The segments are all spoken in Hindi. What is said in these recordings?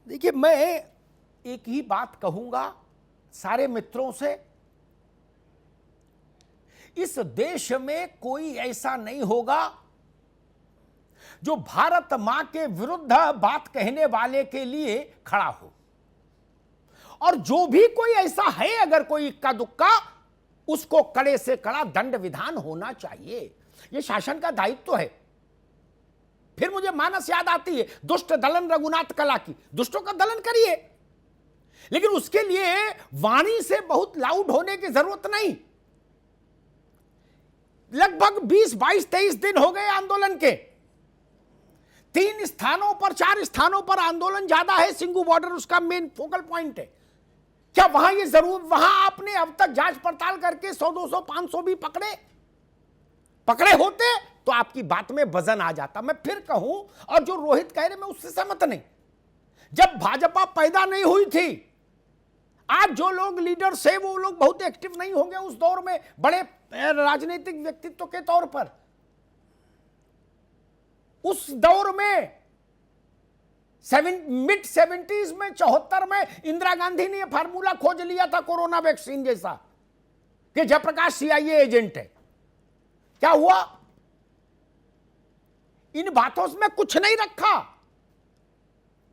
देखिए, मैं एक ही बात कहूंगा सारे मित्रों से, इस देश में कोई ऐसा नहीं होगा जो भारत मां के विरुद्ध बात कहने वाले के लिए खड़ा हो। और जो भी कोई ऐसा है, अगर कोई इक्का दुक्का, उसको कड़े से कड़ा दंड विधान होना चाहिए। यह शासन का दायित्व है। फिर मुझे मानस याद आती है दुष्ट दलन रघुनाथ कला की। दुष्टों का दलन करिए, लेकिन उसके लिए वाणी से बहुत लाउड होने की जरूरत नहीं। लगभग 20, 22, 23 दिन हो गए आंदोलन के। 3 स्थानों पर, 4 स्थानों पर आंदोलन ज्यादा है। सिंगू बॉर्डर उसका मेन फोकल पॉइंट है। क्या वहां ये जरूर, वहां आपने अब तक जांच पड़ताल करके 100, 200, 500 भी पकड़े होते तो आपकी बात में वजन आ जाता। मैं फिर कहूं, और जो रोहित कह रहे, मैं उससे सहमत नहीं। जब भाजपा पैदा नहीं हुई थी, आज जो लोग लीडर्स है वो लोग बहुत एक्टिव नहीं होंगे उस दौर में, बड़े राजनीतिक व्यक्तित्व के तौर पर। उस दौर में मिड 70s में, 74 में इंदिरा गांधी ने यह फार्मूला खोज लिया था कोरोना वैक्सीन जैसा, कि जयप्रकाश CIA एजेंट है। क्या हुआ? इन बातों में कुछ नहीं रखा,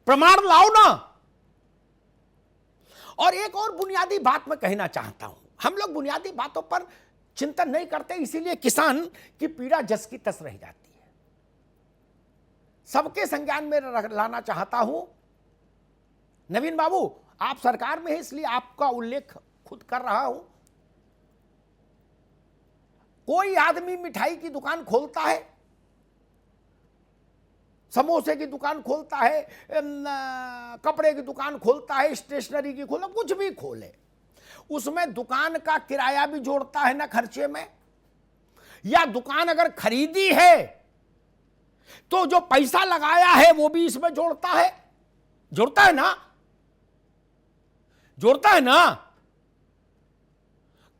प्रमाण लाओ ना। और एक और बुनियादी बात मैं कहना चाहता हूं, हम लोग बुनियादी बातों पर चिंतन नहीं करते, इसीलिए किसान की पीड़ा जस की तस रह जाती है। सबके संज्ञान में लाना चाहता हूं। नवीन बाबू, आप सरकार में हैं, इसलिए आपका उल्लेख खुद कर रहा हूं। कोई आदमी मिठाई की दुकान खोलता है, समोसे की दुकान खोलता है, कपड़े की दुकान खोलता है, स्टेशनरी की खोले, कुछ भी खोले, उसमें दुकान का किराया भी जोड़ता है ना खर्चे में। या दुकान अगर खरीदी है तो जो पैसा लगाया है वो भी इसमें जोड़ता है। जोड़ता है ना? जोड़ता है ना?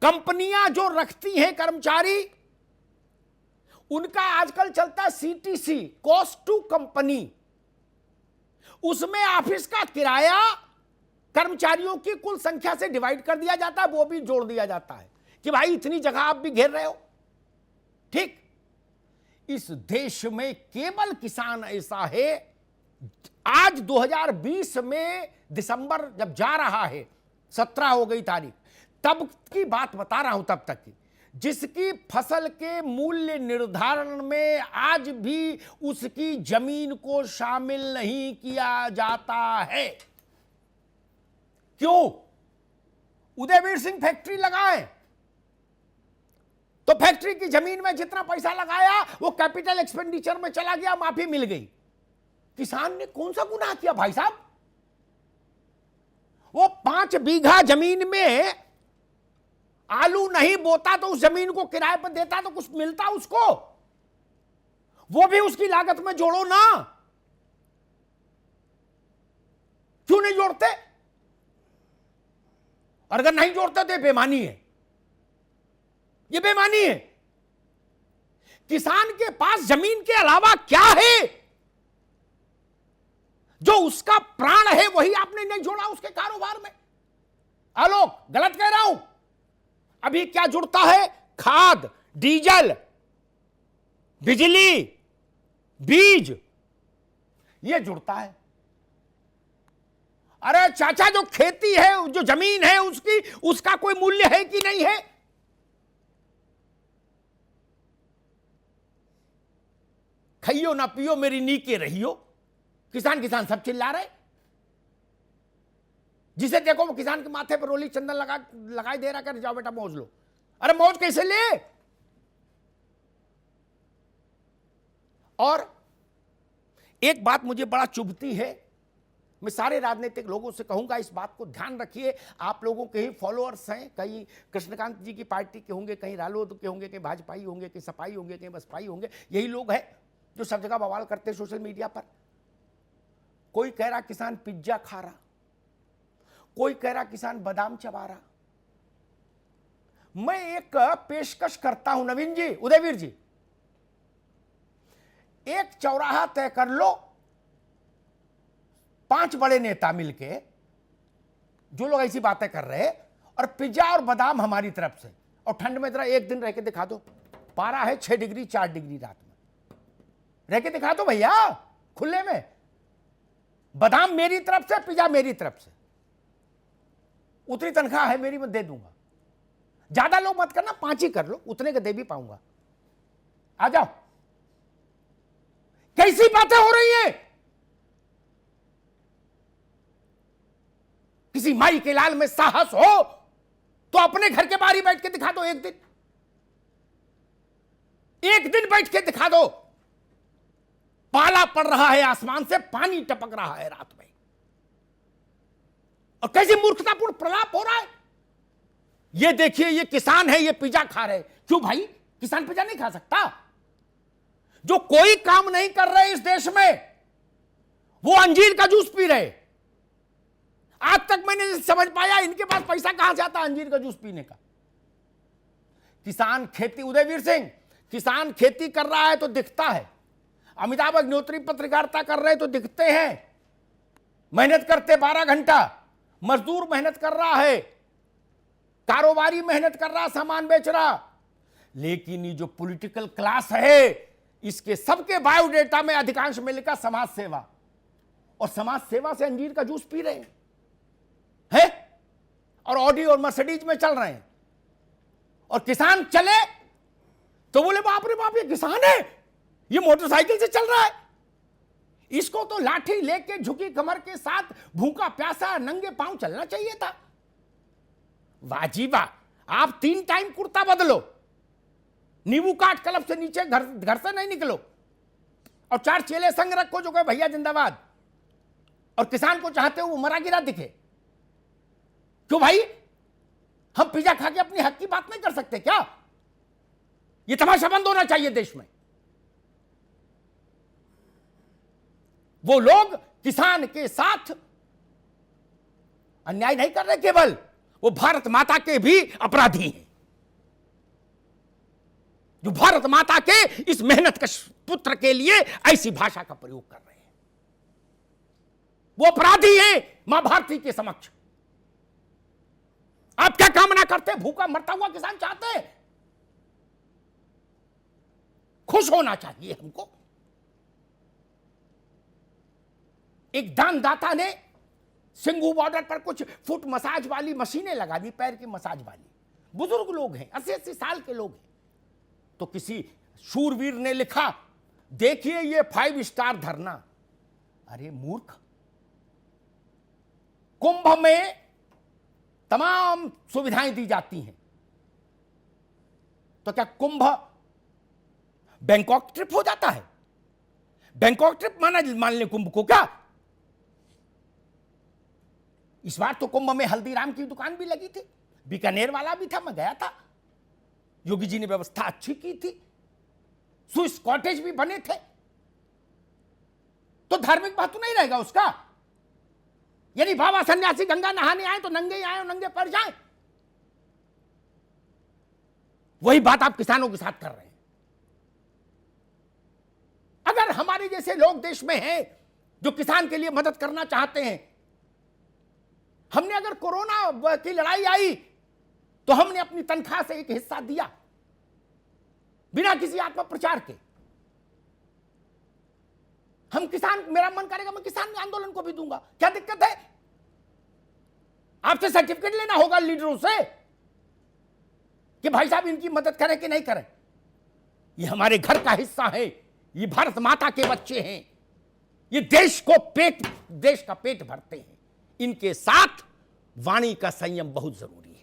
कंपनियां जो रखती हैं कर्मचारी, उनका आजकल चलता है CTC, कॉस्ट टू कंपनी। उसमें ऑफिस का किराया कर्मचारियों की कुल संख्या से डिवाइड कर दिया जाता है, वो भी जोड़ दिया जाता है कि भाई इतनी जगह आप भी घेर रहे हो। ठीक, इस देश में केवल किसान ऐसा है। आज 2020 में दिसंबर जब जा रहा है, 17 हो गई तारीख, तब की बात बता रहा हूं, तब तक की, जिसकी फसल के मूल्य निर्धारण में आज भी उसकी जमीन को शामिल नहीं किया जाता है। क्यों? उदयवीर सिंह फैक्ट्री लगाए तो फैक्ट्री की जमीन में जितना पैसा लगाया वो कैपिटल एक्सपेंडिचर में चला गया, माफी मिल गई। किसान ने कौन सा गुनाह किया भाई साहब? वो 5 बीघा जमीन में आलू नहीं बोता तो उस जमीन को किराए पर देता तो कुछ मिलता उसको, वो भी उसकी लागत में जोड़ो ना। क्यों नहीं जोड़ते? और अगर नहीं जोड़ते तो बेईमानी है, ये बेईमानी है। किसान के पास जमीन के अलावा क्या है? जो उसका प्राण है वही आपने नहीं जोड़ा उसके कारोबार में। आलोक, गलत कह रहा हूं? अभी क्या जुड़ता है? खाद, डीजल, बिजली, बीज, ये जुड़ता है। अरे चाचा, जो खेती है, जो जमीन है उसकी, उसका कोई मूल्य है कि नहीं है? खाइयो ना पियो मेरी नीके रहियो, किसान किसान सब चिल्ला रहे। जिसे देखो वो किसान के माथे पर रोली चंदन लगाई दे रहा, कर जाओ बेटा मौज लो। अरे मौज कैसे ले? और एक बात मुझे बड़ा चुभती है, मैं सारे राजनीतिक लोगों से कहूंगा इस बात को ध्यान रखिए। आप लोगों के ही फॉलोअर्स हैं, कहीं कृष्णकांत जी की पार्टी के होंगे, कहीं रालोद के होंगे, कहीं भाजपाई होंगे, कहीं सपाई होंगे, कहीं बसपाई होंगे। यही लोग हैं जो सब जगह बवाल करते हैं सोशल मीडिया पर। कोई कह रहा किसान पिज्जा खा रहा, कोई कह रहा किसान बादाम चबा रहा। मैं एक पेशकश करता हूं नवीन जी, उदयवीर जी, एक चौराहा तय कर लो, 5 बड़े नेता मिलके जो लोग ऐसी बातें कर रहे हैं, और पिज्जा और बादाम हमारी तरफ से, और ठंड में जरा एक दिन रह के दिखा दो, पारा है 6 डिग्री 4 डिग्री रात में, रह के दिखा दो भैया खुले में। बादाम मेरी तरफ से, पिज्जा मेरी तरफ से, उतनी तनख्वाह है मेरी, मैं दे दूंगा। ज्यादा लोग मत करना, 5 ही कर लो, उतने के दे भी पाऊंगा। आ जाओ। कैसी बातें हो रही है? किसी माई के लाल में साहस हो तो अपने घर के बाहर ही बैठ के दिखा दो, एक दिन बैठ के दिखा दो। पाला पड़ रहा है, आसमान से पानी टपक रहा है रात में, और कैसी मूर्खतापूर्ण प्रलाप हो रहा है। ये देखिए, ये किसान है, ये पिज्जा खा रहे। क्यों भाई, किसान पिज्जा नहीं खा सकता? जो कोई काम नहीं कर रहे इस देश में, वो अंजीर का जूस पी रहे। आज तक मैंने समझ पाया इनके पास पैसा कहां जाता अंजीर का जूस पीने का। किसान खेती, उदयवीर सिंह, किसान खेती कर रहा है तो दिखता है। अमिताभ अग्निहोत्री पत्रकारिता कर रहे तो दिखते हैं, मेहनत करते 12 घंटा। मजदूर मेहनत कर रहा है, कारोबारी मेहनत कर रहा, सामान बेच रहा। लेकिन ये जो पॉलिटिकल क्लास है, इसके सबके बायोडेटा में अधिकांश में लिखा समाज सेवा, और समाज सेवा से अंजीर का जूस पी रहे हैं और ऑडी और मर्सिडीज में चल रहे हैं। और किसान चले तो बोले बाप रे बाप, ये किसान है, ये मोटरसाइकिल से चल रहा है, इसको तो लाठी लेके झुकी कमर के साथ भूखा प्यासा नंगे पांव चलना चाहिए था। वाजीबा, आप 3 टाइम कुर्ता बदलो, नींबू काट कलम से नीचे घर से नहीं निकलो, और 4 चेले संग रखो जो कहे भैया जिंदाबाद, और किसान को चाहते हो वो मरा गिरा दिखे। क्यों भाई, हम पिज्जा खा के अपनी हक की बात नहीं कर सकते क्या? ये तमाशा बंद होना चाहिए देश में। वो लोग किसान के साथ अन्याय नहीं कर रहे, केवल वो भारत माता के भी अपराधी हैं, जो भारत माता के इस मेहनत के पुत्र के लिए ऐसी भाषा का प्रयोग कर रहे हैं। वो अपराधी हैं मां भारती के समक्ष। आप क्या कामना करते? भूखा मरता हुआ किसान चाहते हैं? खुश होना चाहिए हमको। एक दानदाता ने सिंघू बॉर्डर पर कुछ फुट मसाज वाली मशीनें लगा दी, पैर की मसाज वाली। बुजुर्ग लोग हैं, 80-80 साल के लोग हैं। तो किसी शूरवीर ने लिखा, देखिए ये 5 स्टार धरना। अरे मूर्ख, कुंभ में तमाम सुविधाएं दी जाती हैं, तो क्या कुंभ बैंकॉक ट्रिप हो जाता है? बैंकॉक ट्रिप मान ले कुंभ को क्या? इस बार तो कुंभ में हल्दीराम की दुकान भी लगी थी, बीकानेर वाला भी था, मैं गया था। योगी जी ने व्यवस्था अच्छी की थी, स्विस कॉटेज भी बने थे। तो धार्मिक बात तो नहीं रहेगा उसका? यानी बाबा सन्यासी गंगा नहाने आए तो नंगे ही आए और नंगे पड़ जाए? वही बात आप किसानों के साथ कर रहे हैं। अगर हमारे जैसे लोग देश में हैं जो किसान के लिए मदद करना चाहते हैं, हमने अगर कोरोना की लड़ाई आई तो हमने अपनी तनख्वाह से एक हिस्सा दिया बिना किसी आत्मप्रचार के। हम किसान, मेरा मन करेगा मैं किसान आंदोलन को भी दूंगा, क्या दिक्कत है? आपसे सर्टिफिकेट लेना होगा लीडरों से कि भाई साहब इनकी मदद करें कि नहीं करें। ये हमारे घर का हिस्सा है, ये भारत माता के बच्चे हैं, ये देश का पेट भरते हैं। इनके साथ वाणी का संयम बहुत जरूरी है।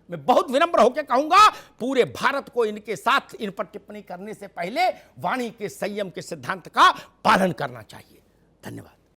मैं बहुत विनम्र होकर कहूंगा, पूरे भारत को इनके साथ इन पर टिप्पणी करने से पहले वाणी के संयम के सिद्धांत का पालन करना चाहिए। धन्यवाद।